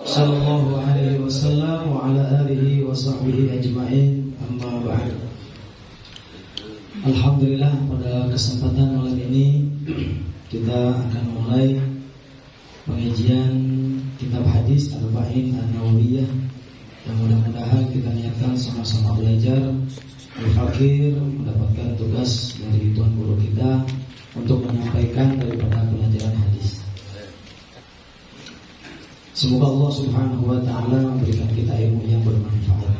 Sallallahu alaihi wasallam wa ala alihi wa sahbihi ajma'in, amma ba'd. Alhamdulillah, pada kesempatan malam ini kita akan mulai pengajian kitab hadis Arba'in An-Nawawiyah, yang mudah-mudahan kita niatkan sama-sama belajar, al-fakir, mendapatkan tugas dari tuan guru kita untuk menyampaikan daripada pelajaran hadis. Semoga Allah Subhanahu wa taala memberikan kita ilmu yang bermanfaat.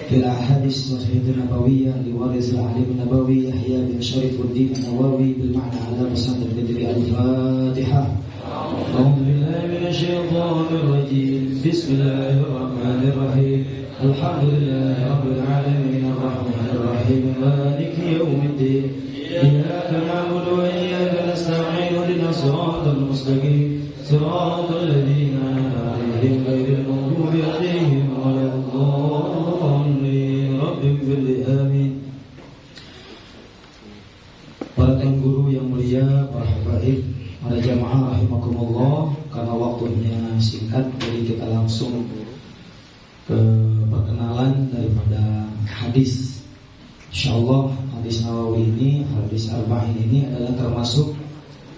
Fil hadis sahih nabawiyah liwaris al-alim nabawi Yahya bin Syarifuddin Nawawi bil ma'na ala sanad bidri al-Fatihah. A'udzu billahi minasy syaithanir rajim. Bismillahir rahim. Alhamdulillahi rabbil alamin arrahmanir rahim maliki yaumiddin. Iyyaka na'budu wa iyyaka nasta'in ihdinas siratal mustaqim. صراط الذين أنعمت غير المغضوب عليهم ولا الضالين رب اغفر لي آمين. Para tuan guru yang mulia, para habaib, para jamaah rahimakumullah, karena waktunya singkat jadi kita langsung ke perkenalan daripada hadis. Insyaallah hadis Nawawi ini, hadis Arba'in ini adalah termasuk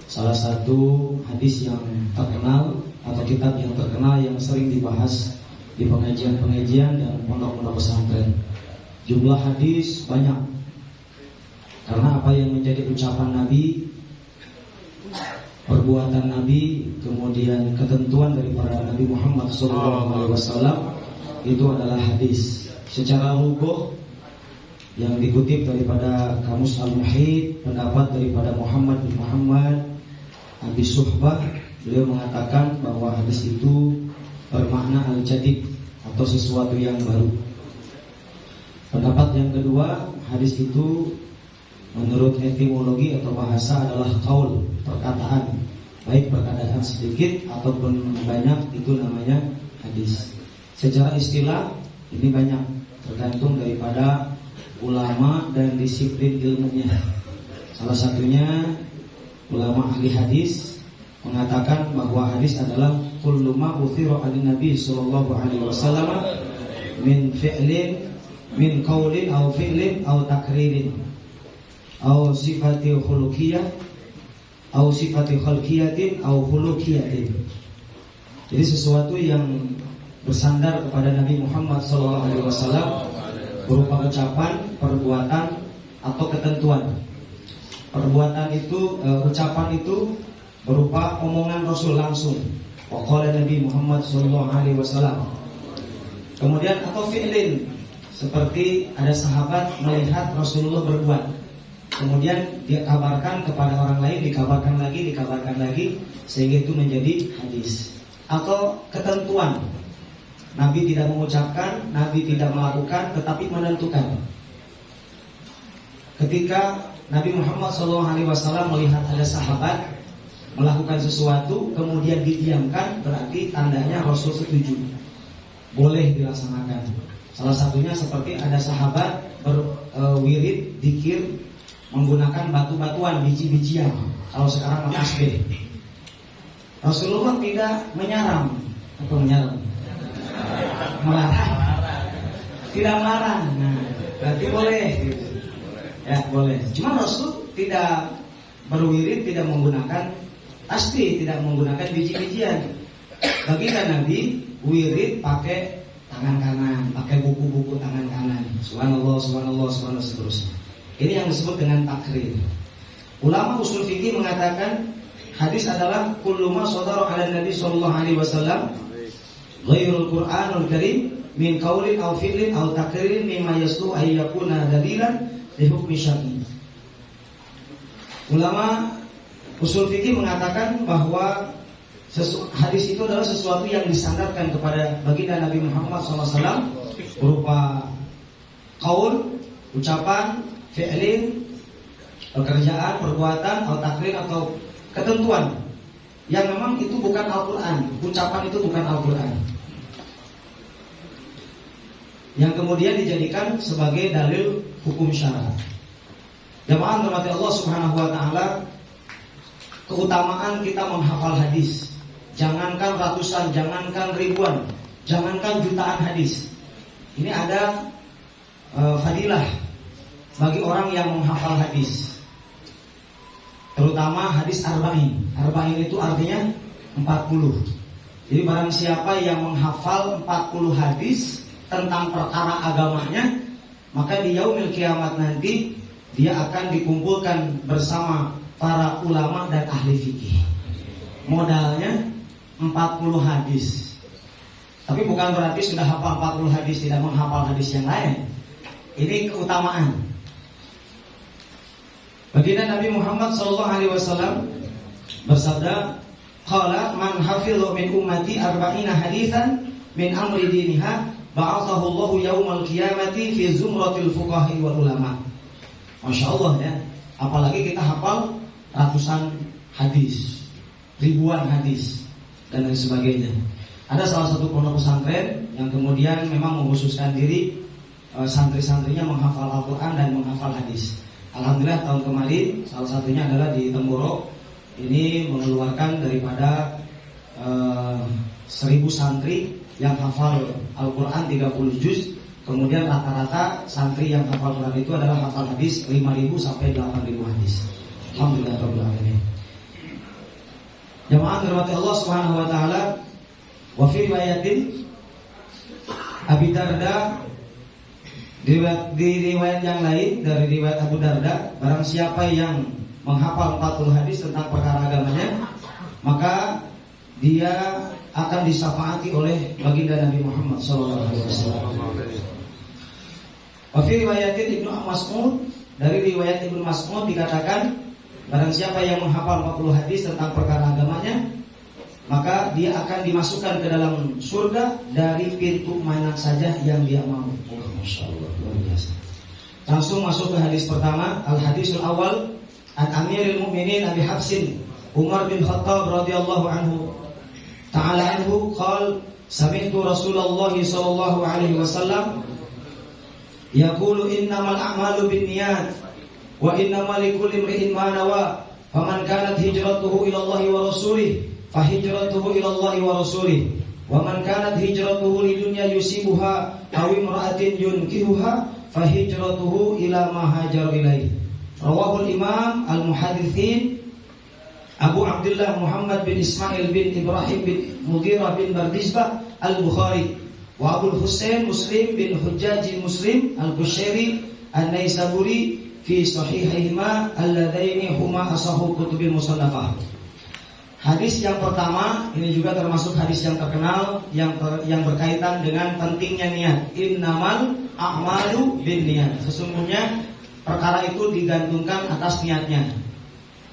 salah satu hadis yang terkenal atau kitab yang terkenal yang sering dibahas di pengajian-pengajian dan pondok-pondok pesantren. Jumlah hadis banyak karena apa yang menjadi ucapan Nabi, perbuatan Nabi, kemudian ketentuan daripada Nabi Muhammad SAW itu adalah hadis. Secara lughah yang dikutip daripada Kamus Al-Muhit, pendapat daripada Muhammad bin Muhammad Abi Suhbah, beliau mengatakan bahwa hadis itu bermakna al-jadid atau sesuatu yang baru. Pendapat yang kedua, hadis itu menurut etimologi atau bahasa adalah qaul, perkataan, baik perkataan sedikit ataupun banyak, itu namanya hadis. Secara istilah ini banyak, tergantung daripada ulama dan disiplin ilmunya. Salah satunya ulama ahli hadis mengatakan bahwa hadis adalah kullu ma uthira 'ala Nabi sallallahu alaihi wasallam min fi'lin min qaulin aw fi'lin aw takririn aw sifati khuluqiyah aw sifati khalqiyatin aw khuluqiyatin. Jadi sesuatu yang bersandar kepada Nabi Muhammad sallallahu alaihi wasallam berupa ucapan, perbuatan atau ketentuan. Perbuatan itu, ucapan itu berupa omongan Rasul langsung. Waqala Nabi Muhammad SAW. Kemudian atau fi'lin, seperti ada sahabat melihat Rasulullah berbuat, kemudian dia kabarkan kepada orang lain, dikabarkan lagi, sehingga itu menjadi hadis. Atau ketentuan, Nabi tidak mengucapkan, Nabi tidak melakukan, tetapi menentukan. Ketika Nabi Muhammad SAW melihat ada sahabat melakukan sesuatu, kemudian didiamkan, berarti tandanya Rasul setuju, boleh dilaksanakan. Salah satunya seperti ada sahabat berwirid, dzikir menggunakan batu-batuan, biji-bijian. Kalau sekarang tasbih. Rasulullah tidak menyaram atau melarang. Tidak melarang. Nah, berarti boleh gitu. Ya boleh. Cuma Rasul tidak berwirid, tidak menggunakan tasbih, tidak menggunakan biji-bijian. Baginda Nabi wirid pakai tangan kanan, pakai buku-buku tangan kanan. Subhanallah, subhanallah, subhanallah, seterusnya. Ini yang disebut dengan takrir. Ulama usul fikih mengatakan hadis adalah kullu ma shadara 'ala Nabi sallallahu alaihi wasallam ghairul Qur'anul Karim min qaulin aw fi'lin aw takririn mimma yaslu ay yakuna dalilan li hukmi syar'i. Ulama usul fikih mengatakan bahwa hadis itu adalah sesuatu yang disandarkan kepada baginda Nabi Muhammad SAW berupa qaul, ucapan, fi'lin, pekerjaan, perbuatan, atau takrir atau ketentuan yang memang itu bukan Al-Quran. Ucapan itu bukan Al-Quran, yang kemudian dijadikan sebagai dalil hukum syara. Jamaah rahmati Allah Subhanahu wa taala, keutamaan kita menghafal hadis jangankan ratusan, jangankan ribuan, jangankan jutaan hadis. Ini ada fadilah bagi orang yang menghafal hadis, terutama hadis arba'in. Arba'in itu artinya 40. Jadi barang siapa yang menghafal 40 hadis tentang perkara agamanya, maka di yaumil kiamat nanti dia akan dikumpulkan bersama para ulama dan ahli fikih. Modalnya 40 hadis. Tapi bukan berarti sudah hafal 40 hadis tidak menghafal hadis yang lain. Ini keutamaan. Baginda Nabi Muhammad SAW bersabda, qala man hafidhu min ummati arba'ina haditsan min amri diniha ba'athahu Allahu yaumal qiyamati fi zumratil fuqaha wal ulama. Masya Allah ya. Apalagi kita hafal ratusan hadis, ribuan hadis, dan lain sebagainya. Ada salah satu pondok pesantren yang kemudian memang mengkhususkan diri santri-santrinya menghafal Al-Quran dan menghafal hadis. Alhamdulillah tahun kemarin salah satunya adalah di Temboro. Ini mengeluarkan daripada 1000 santri yang hafal Al-Quran 30 juz. Kemudian rata-rata santri yang hafal Quran itu adalah hafal hadis 5.000 sampai 8.000 hadis. Alhamdulillah rabbil alamin. Jamaah dirahmati Allah Subhanahu wa taala. Wa fi riwayatin Abi Darda, di riwayat yang lain dari riwayat Abu Darda, barang siapa yang menghafal 40 hadis tentang perkara agamanya, maka dia akan disyafaati oleh baginda Nabi Muhammad sallallahu alaihi wasallam. Wa fi riwayatin Ibnu Mas'ud, dari riwayat Ibnu Mas'ud dikatakan, barang siapa yang menghafal 40 hadis tentang perkara agamanya, maka dia akan dimasukkan ke dalam surga dari pintu mana saja yang dia mau. Oh, Masya Allah, luar biasa. Langsung masuk ke hadis pertama. Al-hadisul awal an Amiril Mu'minin Abi Hafsin Umar bin Khattab radhiyallahu anhu ta'ala anhu qala sami'tu Rasulullah sallallahu alaihi wasallam yaqulu innamal a'malu binniyat wa innamal likulli imri'in ma nawa faman kanat hijratuhu ila Allah wa rasulih fahijratuhu ila Allah wa rasulih wa man kanat hijratuhu lidunya yusibuha aw imra'atin yunkihuha fahijratuhu ila ma hajar ilaihi. Rawahul Imam Al-Muhaditsin Abu Abdullah Muhammad bin Ismail bin Ibrahim bin Mughirah bin Bardizbah Al-Bukhari wa Abu Husain Muslim bin Hujjaji Muslim Al-Bushairi An-Naisaburi fi sahihihima alladaini huma asahu kutubil musannafah. Hadis yang pertama ini juga termasuk hadis yang terkenal yang berkaitan dengan pentingnya niat. Innamal a'malu binniyat. Sesungguhnya perkara itu digantungkan atas niatnya.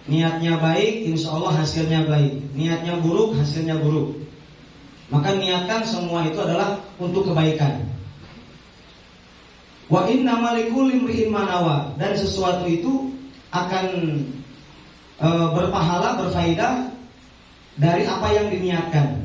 Niatnya baik, insya Allah hasilnya baik. Niatnya buruk, hasilnya buruk. Maka niatkan semua itu adalah untuk kebaikan. Wa innamal likulli imri'in ma nawa, dan sesuatu itu akan berpahala, berfaedah dari apa yang diniatkan.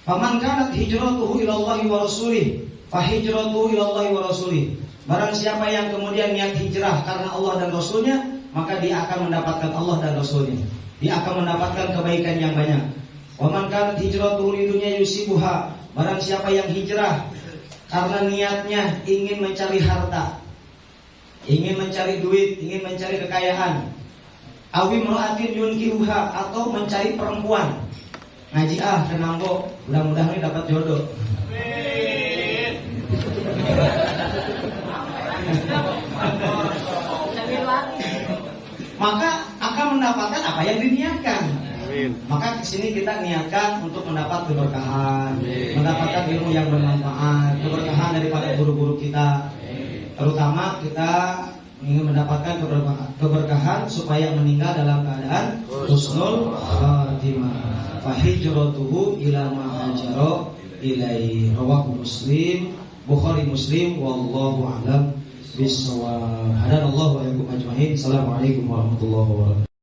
Faman kanat hijratuhu ila Allah wa rasulih, fa hijratuhu ila Allah wa rasulih. Barang siapa yang kemudian niat hijrah karena Allah dan Rasulnya, maka dia akan mendapatkan Allah dan Rasulnya. Dia akan mendapatkan kebaikan yang banyak. Waman kanat hijratuhu lidunya yusibuha. Barang siapa yang hijrah karena niatnya ingin mencari harta, ingin mencari duit, ingin mencari kekayaan, awi mra'atin yunkihuha, atau mencari perempuan. Ngaji kenambo, mudah-mudahan ini dapat jodoh. Maka akan mendapatkan apa yang diniatkan. Maka kesini kita niatkan untuk mendapat keberkahan, mendapatkan ilmu yang bermanfaat, keberkahan daripada guru-guru kita. Terutama kita ingin mendapatkan keberkahan supaya meninggal dalam keadaan husnul khatimah. Fa hijratuhu ila ma hajara ilaihi. Rawahu Muslim, Bukhari Muslim, wallahu a'lam bishawab. Hadanallahu wa iyyakum ajmain. Assalamualaikum warahmatullahi wabarakatuh.